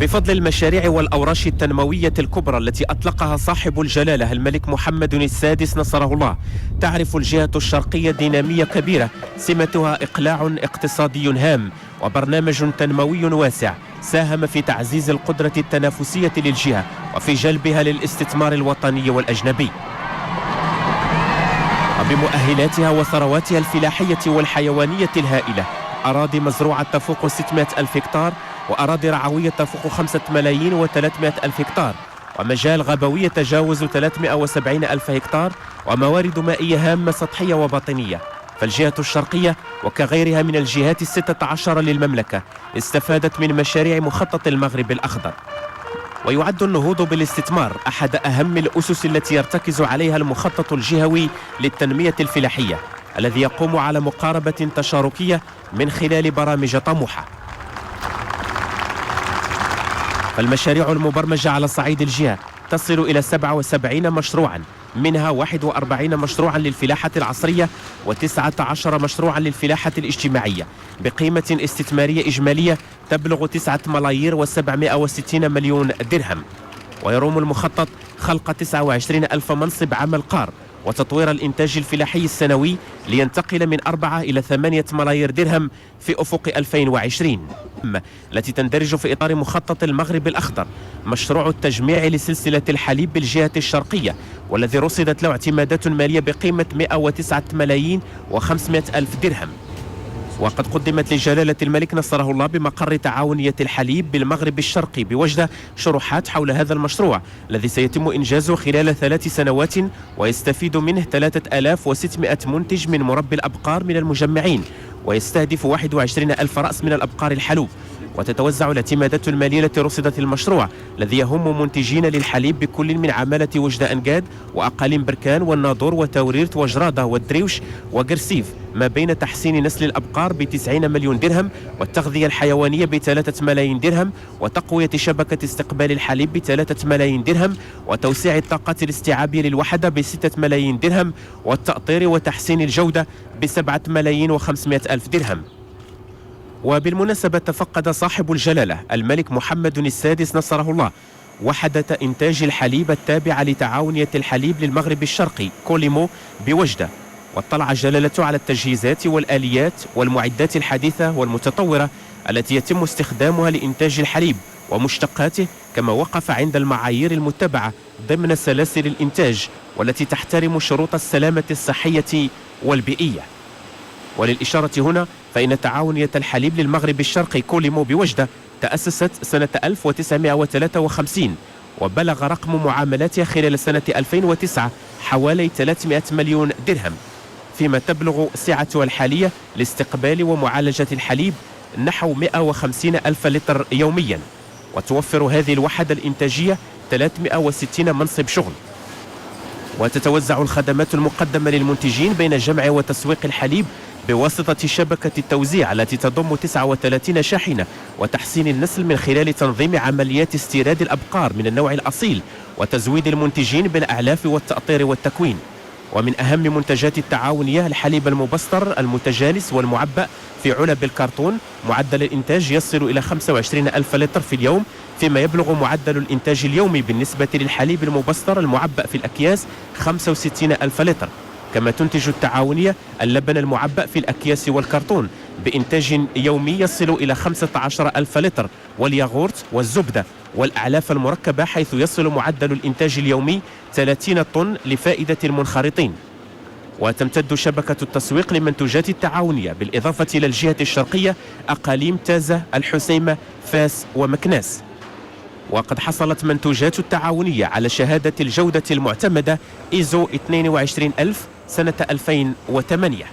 بفضل المشاريع والأوراش التنموية الكبرى التي أطلقها صاحب الجلالة الملك محمد السادس نصره الله، تعرف الجهة الشرقية دينامية كبيرة سمتها إقلاع اقتصادي هام وبرنامج تنموي واسع ساهم في تعزيز القدرة التنافسية للجهة وفي جلبها للاستثمار الوطني والأجنبي. وبمؤهلاتها وثرواتها الفلاحية والحيوانية الهائلة، أراضي مزروعة تفوق 600 ألف هكتار، وأراضي رعوية تفوق 5,300,000 هكتار، ومجال غابوي يتجاوز 370 ألف هكتار، وموارد مائية هامة سطحية وباطنية. فالجهة الشرقية وكغيرها من الجهات 16 للمملكة استفادت من مشاريع مخطط المغرب الأخضر. ويعد النهوض بالاستثمار أحد أهم الأسس التي يرتكز عليها المخطط الجهوي للتنمية الفلاحية، الذي يقوم على مقاربة تشاركية من خلال برامج طموحة. فالمشاريع المبرمجة على صعيد الجهة تصل إلى 77 مشروعا، منها 41 مشروعا للفلاحة العصرية و19 مشروعا للفلاحة الاجتماعية بقيمة استثمارية إجمالية تبلغ 9,760,000,000 درهم. ويروم المخطط خلق 29 ألف منصب عمل قار وتطوير الإنتاج الفلاحي السنوي لينتقل من 4 إلى 8 ملايير درهم في أفق 2020، التي تندرج في إطار مخطط المغرب الأخضر مشروع التجميع لسلسلة الحليب بالجهة الشرقية، والذي رصدت له اعتمادات مالية بقيمة 109,500,000 درهم. وقد قدمت لجلالة الملك نصره الله بمقر تعاونية الحليب بالمغرب الشرقي بوجدة شروحات حول هذا المشروع الذي سيتم إنجازه خلال 3 سنوات، ويستفيد منه 3600 منتج من مربي الأبقار من المجمعين، ويستهدف 21 ألف رأس من الأبقار الحلوب. وتتوزع الاعتمادات المالية التي رصدت المشروع الذي يهم منتجين للحليب بكل من عمالة وجدة أنقاد وأقاليم بركان والناظور وتوريرت وجرادة والدريوش وقرسيف، ما بين تحسين نسل الأبقار ب90 مليون درهم، والتغذية الحيوانية ب3 ملايين درهم، وتقوية شبكة استقبال الحليب ب3 ملايين درهم، وتوسيع الطاقة الاستيعابية للوحدة ب6 ملايين درهم، والتأطير وتحسين الجودة ب7,500,000 درهم. وبالمناسبة تفقد صاحب الجلالة الملك محمد السادس نصره الله وحدة إنتاج الحليب التابعة لتعاونية الحليب للمغرب الشرقي كوليمو بوجدة، واطلع جلالته على التجهيزات والآليات والمعدات الحديثة والمتطورة التي يتم استخدامها لإنتاج الحليب ومشتقاته، كما وقف عند المعايير المتبعة ضمن سلاسل الإنتاج والتي تحترم شروط السلامة الصحية والبيئية. وللإشارة هنا فإن تعاونية الحليب للمغرب الشرقي كوليمو بوجدة تأسست سنة 1953، وبلغ رقم معاملاتها خلال سنة 2009 حوالي 300 مليون درهم، فيما تبلغ سعتها الحالية لاستقبال ومعالجة الحليب نحو 150 ألف لتر يوميا. وتوفر هذه الوحدة الإنتاجية 360 منصب شغل. وتتوزع الخدمات المقدمة للمنتجين بين جمع وتسويق الحليب بواسطة شبكة التوزيع التي تضم 39 شاحنة، وتحسين النسل من خلال تنظيم عمليات استيراد الأبقار من النوع الأصيل، وتزويد المنتجين بالأعلاف والتأطير والتكوين. ومن أهم منتجات التعاونية الحليب المبستر المتجانس والمعبأ في علب الكرتون، معدل الإنتاج يصل إلى 25 ألف لتر في اليوم، فيما يبلغ معدل الإنتاج اليومي بالنسبة للحليب المبستر المعبأ في الأكياس 65 ألف لتر. كما تنتج التعاونية اللبن المعبأ في الأكياس والكرتون بإنتاج يومي يصل إلى 15 ألف لتر، والياغورت والزبدة والأعلاف المركبة حيث يصل معدل الإنتاج اليومي 30 طن لفائدة المنخرطين. وتمتد شبكة التسويق لمنتوجات التعاونية بالإضافة إلى الجهة الشرقية أقاليم تازة، الحسيمة، فاس ومكناس. وقد حصلت منتوجات التعاونية على شهادة الجودة المعتمدة إيزو 22000 سنة 2008.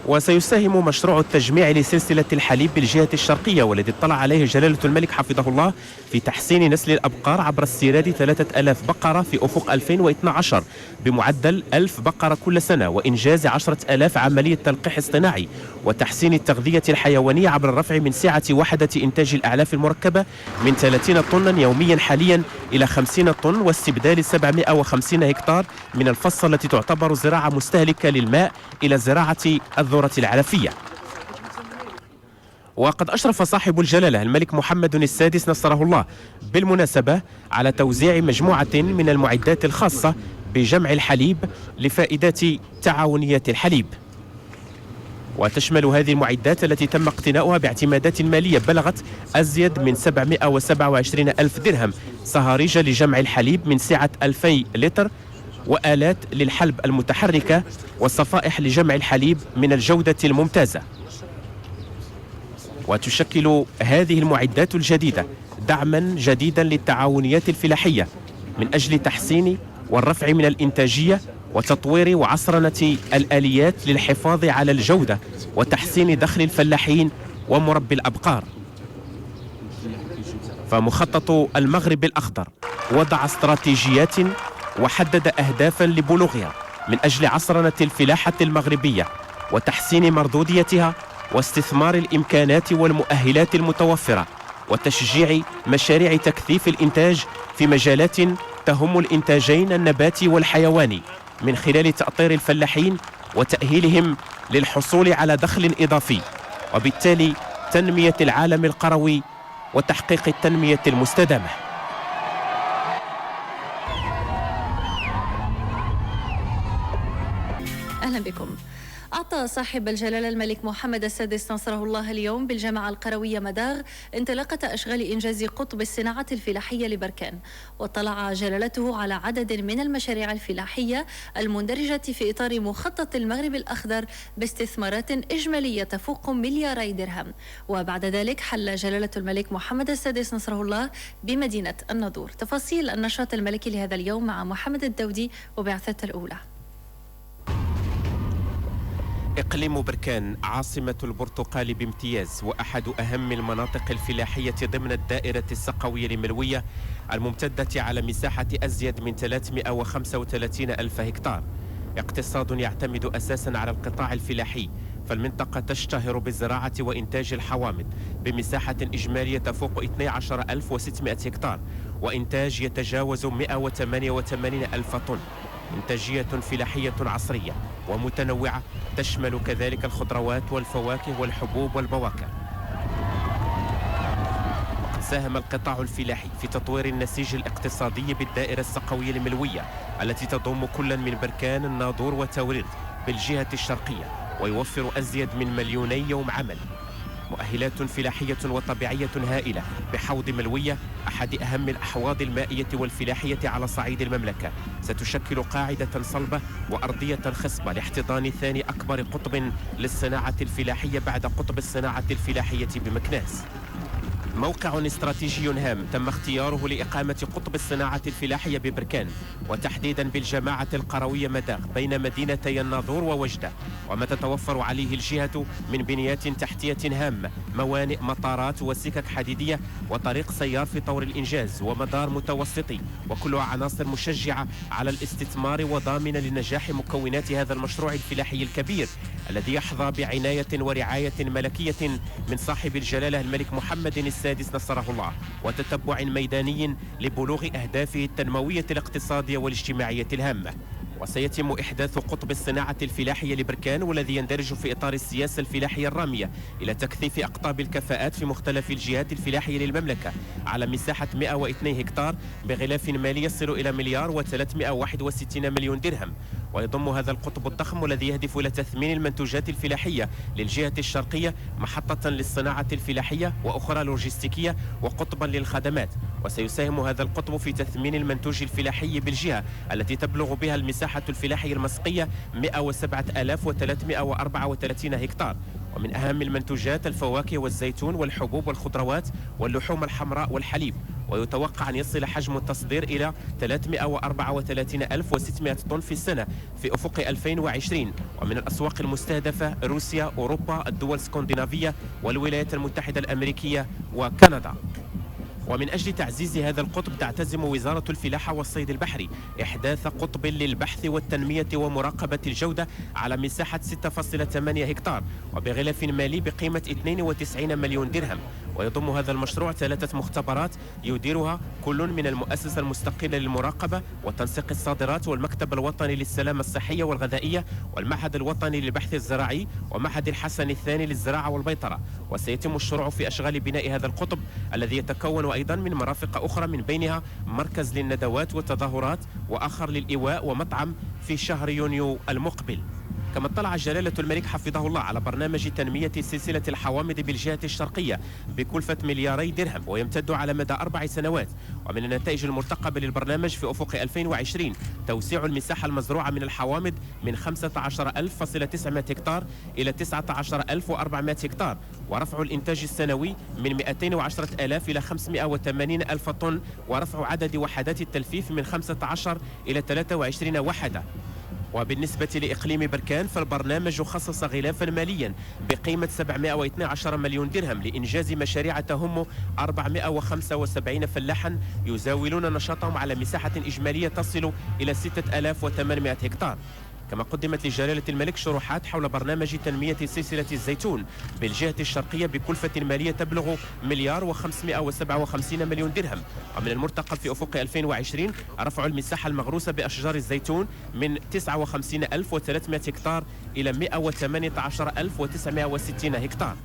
وسيساهم مشروع التجميع لسلسلة الحليب بالجهة الشرقية والذي اطلع عليه جلالة الملك حفظه الله في تحسين نسل الأبقار عبر استيراد 3000 بقرة في أفق 2012 بمعدل 1000 بقرة كل سنة، وإنجاز 10,000 عملية تلقيح اصطناعي، وتحسين التغذية الحيوانية عبر الرفع من سعة وحدة إنتاج الأعلاف المركبة من 30 طنا يوميا حاليا إلى 50 طن، واستبدال 750 هكتار من الفصة التي تعتبر زراعة مستهلكة للماء إلى زراعة الذرة العلفية. وقد أشرف صاحب الجلالة الملك محمد السادس نصره الله بالمناسبة على توزيع مجموعة من المعدات الخاصة بجمع الحليب لفائدة تعاونية الحليب. وتشمل هذه المعدات التي تم اقتناؤها باعتمادات مالية بلغت أزيد من 727 ألف درهم صهاريج لجمع الحليب من سعة 2000 لتر، وآلات للحلب المتحركة، وصفائح لجمع الحليب من الجودة الممتازة. وتشكل هذه المعدات الجديدة دعما جديدا للتعاونيات الفلاحية من أجل تحسين والرفع من الإنتاجية وتطوير وعصرنة الآليات للحفاظ على الجودة وتحسين دخل الفلاحين ومربي الأبقار. فمخطط المغرب الأخضر وضع استراتيجيات وحدد أهدافا لبلوغها من أجل عصرنة الفلاحة المغربية وتحسين مردوديتها واستثمار الإمكانات والمؤهلات المتوفرة وتشجيع مشاريع تكثيف الإنتاج في مجالات تهم الإنتاجين النباتي والحيواني من خلال تأطير الفلاحين وتأهيلهم للحصول على دخل إضافي، وبالتالي تنمية العالم القروي وتحقيق التنمية المستدامة. أهلا بكم. أعطى صاحب الجلالة الملك محمد السادس نصره الله اليوم بالجامعة القروية مداغ انطلاقة أشغال إنجاز قطب الصناعة الفلاحية لبركان، واطلع جلالته على عدد من المشاريع الفلاحية المندرجة في إطار مخطط المغرب الأخضر باستثمارات إجمالية تفوق ملياري درهم. وبعد ذلك حل جلالة الملك محمد السادس نصره الله بمدينة الناظور. تفاصيل النشاط الملكي لهذا اليوم مع محمد الدودي وبعثته الأولى. إقليم بركان عاصمة البرتقال بامتياز وأحد أهم المناطق الفلاحية ضمن الدائرة السقوية الملوية الممتدة على مساحة أزيد من 335 ألف هكتار. اقتصاد يعتمد أساسا على القطاع الفلاحي، فالمنطقة تشتهر بالزراعة وإنتاج الحوامض بمساحة إجمالية تفوق 12600 هكتار، وإنتاج يتجاوز 188 ألف طن. إنتاجية فلاحية عصرية ومتنوعة تشمل كذلك الخضروات والفواكه والحبوب والبواكع. وقد ساهم القطاع الفلاحي في تطوير النسيج الاقتصادي بالدائرة السقوية الملوية التي تضم كلا من بركان، الناظور وتوريد بالجهة الشرقية، ويوفر أزيد من 2,000,000 يوم عمل. مؤهلات فلاحية وطبيعية هائلة بحوض ملوية، أحد أهم الأحواض المائية والفلاحية على صعيد المملكة، ستشكل قاعدة صلبة وأرضية خصبة لاحتضان ثاني أكبر قطب للصناعة الفلاحية بعد قطب الصناعة الفلاحية بمكناس. موقع استراتيجي هام تم اختياره لإقامة قطب الصناعة الفلاحية ببركان، وتحديدا بالجماعة القروية مداغ بين مدينتي الناظور ووجدة، وما تتوفر عليه الجهة من بنيات تحتية هامة، موانئ، مطارات وسكك حديدية وطريق سيار في طور الإنجاز ومدار متوسطي، وكلها عناصر مشجعة على الاستثمار وضامنة لنجاح مكونات هذا المشروع الفلاحي الكبير الذي يحظى بعناية ورعاية ملكية من صاحب الجلالة الملك محمد السادس نصره الله، وتتبع ميداني لبلوغ أهدافه التنموية الاقتصادية والاجتماعية الهامة. وسيتم إحداث قطب الصناعة الفلاحية لبركان، والذي يندرج في إطار السياسة الفلاحية الرامية إلى تكثيف أقطاب الكفاءات في مختلف الجهات الفلاحية للمملكة على مساحة 102 هكتار بغلاف مالي يصل إلى 1,361,000,000 درهم. ويضم هذا القطب الضخم والذي يهدف إلى تثمين المنتوجات الفلاحية للجهة الشرقية محطة للصناعة الفلاحية وأخرى لوجستيكية وقطبا للخدمات. وسيساهم هذا القطب في تثمين المنتوج الفلاحي بالجهة التي تبلغ بها المساحة الفلاحية المسقية 107,334 هكتار. ومن أهم المنتوجات الفواكه والزيتون والحبوب والخضروات واللحوم الحمراء والحليب، ويتوقع أن يصل حجم التصدير إلى 334,600 طن في السنة في أفق 2020. ومن الأسواق المستهدفة روسيا، أوروبا، الدول الاسكندنافية والولايات المتحدة الأمريكية وكندا. ومن أجل تعزيز هذا القطب تعتزم وزارة الفلاحة والصيد البحري إحداث قطب للبحث والتنمية ومراقبة الجودة على مساحة 6.8 هكتار وبغلاف مالي بقيمة 92 مليون درهم، ويضم هذا المشروع 3 مختبرات يديرها كل من المؤسسة المستقلة للمراقبة وتنسيق الصادرات والمكتب الوطني للسلامة الصحية والغذائية والمعهد الوطني للبحث الزراعي ومعهد الحسن الثاني للزراعة والبيطرة. وسيتم الشروع في أشغال بناء هذا القطب الذي يتكون أيضا من مرافق أخرى، من بينها مركز للندوات والتظاهرات وآخر للإيواء ومطعم في شهر يونيو المقبل. كما اطلع جلالة الملك حفظه الله على برنامج تنمية سلسلة الحوامض بالجهة الشرقية بكلفة 2 مليار درهم ويمتد على مدى 4 سنوات. ومن النتائج المرتقبة للبرنامج في أفق 2020 توسيع المساحة المزروعة من الحوامض من 15,900 هكتار إلى 19,400 هكتار، ورفع الإنتاج السنوي من 210,000 إلى 580,000 طن، ورفع عدد وحدات التلفيف من 15 إلى 23 وحدة. وبالنسبة لإقليم بركان فالبرنامج خصص غلافا ماليا بقيمة 712 مليون درهم لإنجاز مشاريع تهم 475 فلاحا يزاولون نشاطهم على مساحة إجمالية تصل إلى 6,800 هكتار. كما قدمت لجلالة الملك شروحات حول برنامج تنمية سلسلة الزيتون بالجهة الشرقية بكلفة مالية تبلغ 1,557 مليون درهم. ومن المرتقب في أفق 2020 رفع المساحة المغروسة بأشجار الزيتون من 59,300 هكتار إلى 118,960 هكتار.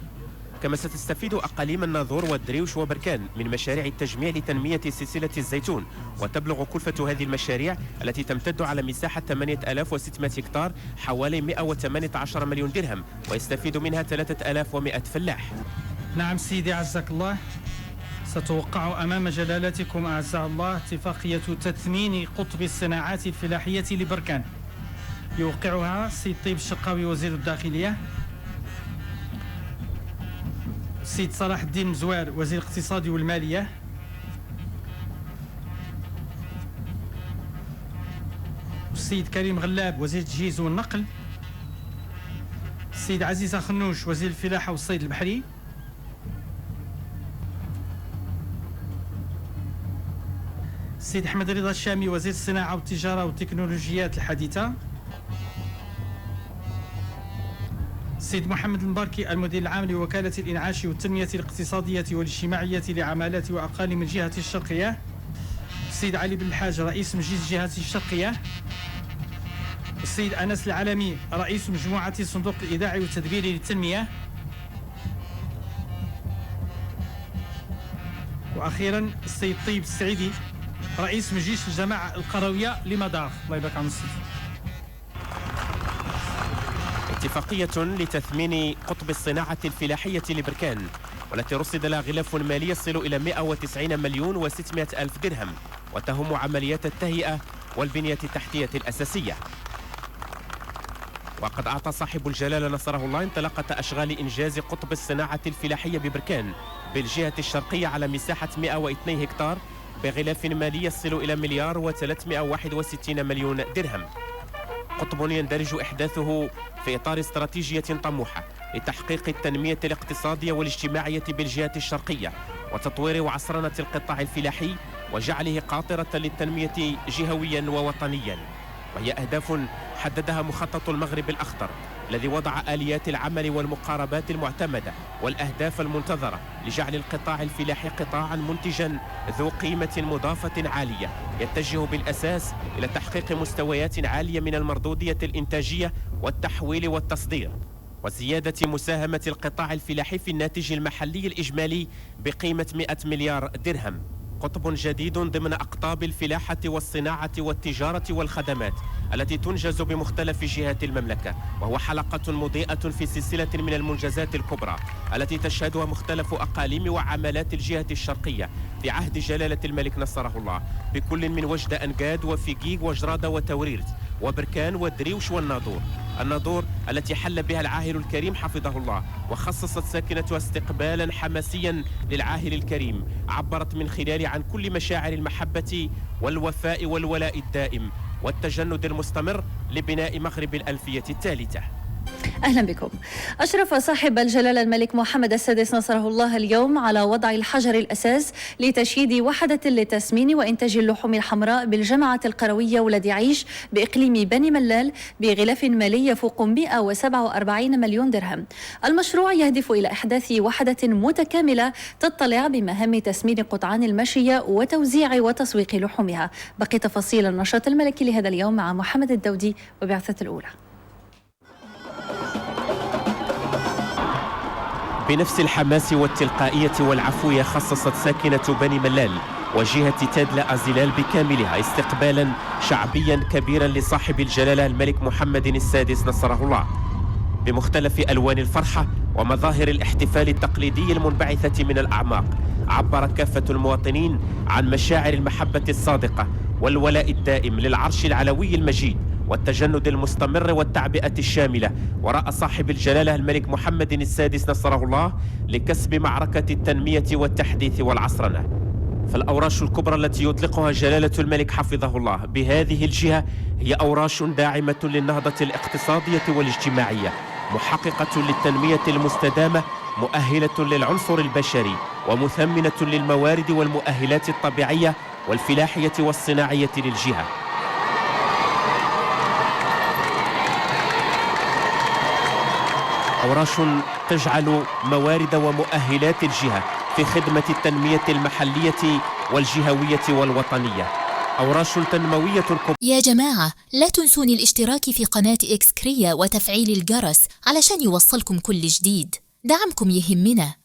كما ستستفيد أقاليم الناظور والدريوش وبركان من مشاريع التجميع لتنمية سلسلة الزيتون، وتبلغ كلفة هذه المشاريع التي تمتد على مساحة 8,600 هكتار حوالي 118 مليون درهم، ويستفيد منها 3,100 فلاح. نعم سيدي عزك الله، ستوقع أمام جلالتكم أعزها الله اتفاقية تثمين قطب الصناعات الفلاحية لبركان، يوقعها سيد طيب الشقاوي وزير الداخلية، السيد صلاح الدين مزوار وزير الاقتصاد والمالية، السيد كريم غلاب وزير التجهيز والنقل، السيد عزيزة خنوش وزير الفلاحة والصيد البحري، السيد أحمد رضا الشامي وزير الصناعة والتجارة والتكنولوجيات الحديثة، السيد محمد المباركي المدير العام لوكالة الإنعاش والتنمية الاقتصادية والاجتماعية لعمالات وأقاليم الجهة الشرقية، السيد علي بن الحاج رئيس مجلس الجهة الشرقية، السيد أنس العالمي رئيس مجموعة الصندوق الإيداعي والتدبيري للتنمية، وأخيرا السيد طيب السعيدي رئيس مجلس الجماعة القروية لمدار. الله يبارك عن السيد. اتفاقية لتثمين قطب الصناعة الفلاحية لبركان، والتي رصد لها غلاف مالي يصل إلى 190 مليون و600 ألف درهم، وتهم عمليات التهيئة والبنية التحتية الأساسية. وقد أعطى صاحب الجلالة نصره الله انطلاقة أشغال إنجاز قطب الصناعة الفلاحية ببركان بالجهة الشرقية على مساحة 102 هكتار بغلاف مالي يصل إلى 1,361 مليون درهم. قطب يندرج إحداثه في إطار استراتيجية طموحة لتحقيق التنمية الاقتصادية والاجتماعية بالجهة الشرقية وتطوير وعصرنة القطاع الفلاحي وجعله قاطرة للتنمية جهويا ووطنيا، وهي أهداف حددها مخطط المغرب الأخضر الذي وضع آليات العمل والمقاربات المعتمدة والأهداف المنتظرة لجعل القطاع الفلاحي قطاعا منتجا ذو قيمة مضافة عالية يتجه بالأساس إلى تحقيق مستويات عالية من المردودية الإنتاجية والتحويل والتصدير، وزيادة مساهمة القطاع الفلاحي في الناتج المحلي الإجمالي بقيمة 100 مليار درهم. قطب جديد ضمن أقطاب الفلاحة والصناعة والتجارة والخدمات التي تنجز بمختلف جهات المملكة، وهو حلقة مضيئة في سلسلة من المنجزات الكبرى التي تشهدها مختلف أقاليم وعمالات الجهة الشرقية في عهد جلالة الملك نصره الله، بكل من وجدة أنقاد وفقيق وجرادة وتوريرت وبركان والدريوش والناظور. الناظور التي حل بها العاهل الكريم حفظه الله، وخصصت ساكنتها استقبالا حماسيا للعاهل الكريم عبرت من خلاله عن كل مشاعر المحبة والوفاء والولاء الدائم والتجند المستمر لبناء مغرب الألفية الثالثة. أهلا بكم. أشرف صاحب الجلالة الملك محمد السادس نصره الله اليوم على وضع الحجر الأساس لتشييد وحدة لتسمين وإنتاج اللحوم الحمراء بالجامعة القروية ولد عيش بإقليم بني ملال بغلاف مالي يفوق 147 مليون درهم. المشروع يهدف إلى إحداث وحدة متكاملة تطلع بمهام تسمين قطعان الماشية وتوزيع وتسويق لحومها. بقي تفاصيل النشاط الملكي لهذا اليوم مع محمد الدودي وبعثة الأولى. بنفس الحماس والتلقائية والعفوية خصصت ساكنة بني ملال وجهة تادلا أزلال بكاملها استقبالا شعبيا كبيرا لصاحب الجلالة الملك محمد السادس نصره الله بمختلف ألوان الفرحة ومظاهر الاحتفال التقليدي المنبعثة من الأعماق. عبر كافة المواطنين عن مشاعر المحبة الصادقة والولاء الدائم للعرش العلوي المجيد والتجند المستمر والتعبئة الشاملة وراء صاحب الجلالة الملك محمد السادس نصره الله لكسب معركة التنمية والتحديث والعصرنة. فالأوراش الكبرى التي يطلقها جلالة الملك حفظه الله بهذه الجهة هي أوراش داعمة للنهضة الاقتصادية والاجتماعية، محققة للتنمية المستدامة، مؤهلة للعنصر البشري، ومثمنة للموارد والمؤهلات الطبيعية والفلاحية والصناعية للجهة. أوراش تجعل موارد ومؤهلات الجهة في خدمة التنمية المحلية والجهوية والوطنية. أوراش تنموية كبرى. يا جماعة لا تنسوني الاشتراك في قناة إكس كريا وتفعيل الجرس علشان يوصلكم كل جديد. دعمكم يهمنا.